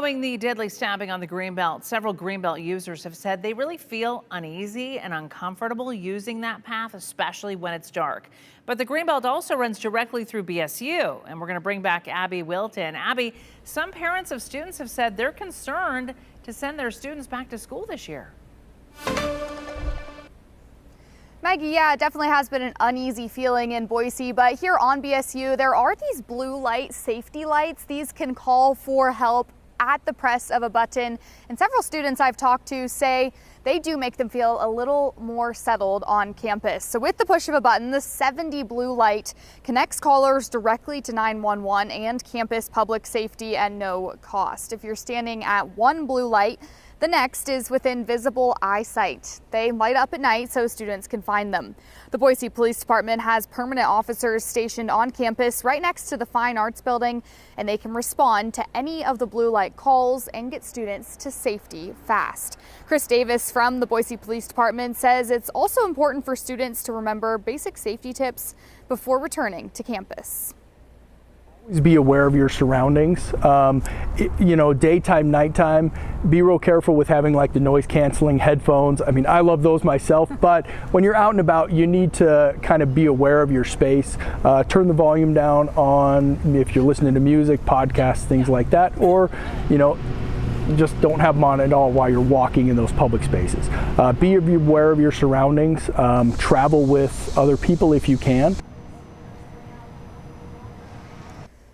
Following the deadly stabbing on the Greenbelt, several Greenbelt users have said they really feel uneasy and uncomfortable using that path, especially when it's dark. But the Greenbelt also runs directly through BSU, and we're going to bring back Abby Wilton. Abby, some parents of students have said they're concerned to send their students back to school this year. Maggie, yeah, it definitely has been an uneasy feeling in Boise, but here on BSU, there are these blue light safety lights. These can call for help at the press of a button, and several students I've talked to say they do make them feel a little more settled on campus. So with the push of a button, the 70 blue light connects callers directly to 911 and campus public safety at no cost. If you're standing at one blue light, the next is within visible eyesight. They light up at night so students can find them. The Boise Police Department has permanent officers stationed on campus right next to the Fine Arts Building, and they can respond to any of the blue light calls and get students to safety fast. Chris Davis from the Boise Police Department says it's also important for students to remember basic safety tips before returning to campus. Always be aware of your surroundings. Daytime, nighttime, be real careful with having like the noise canceling headphones. I mean, I love those myself, but when you're out and about, you need to kind of be aware of your space. Turn the volume down on if you're listening to music, podcasts, things like that, or, just don't have them on at all while you're walking in those public spaces. Be aware of your surroundings. Travel with other people if you can.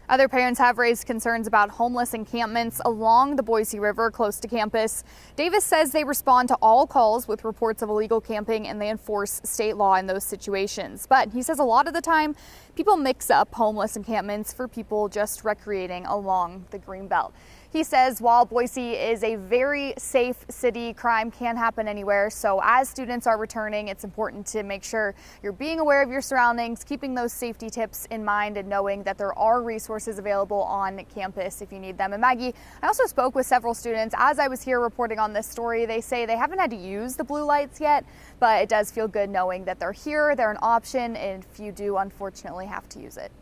Other parents have raised concerns about homeless encampments along the Boise River close to campus. Davis says they respond to all calls with reports of illegal camping and they enforce state law in those situations. But he says a lot of the time people mix up homeless encampments for people just recreating along the Greenbelt. He says while Boise is a very safe city, crime can happen anywhere. So as students are returning, it's important to make sure you're being aware of your surroundings, keeping those safety tips in mind, and knowing that there are resources available on campus if you need them. And Maggie, I also spoke with several students as I was here reporting on this story. They say they haven't had to use the blue lights yet, but it does feel good knowing that they're here, they're an option, and if you do unfortunately have to use it.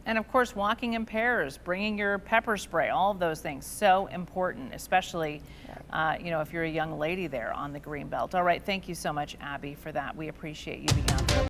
And of course, walking in pairs, bringing your pepper spray, all of those things, so important, especially, if you're a young lady there on the Greenbelt. All right, thank you so much, Abby, for that. We appreciate you being out there.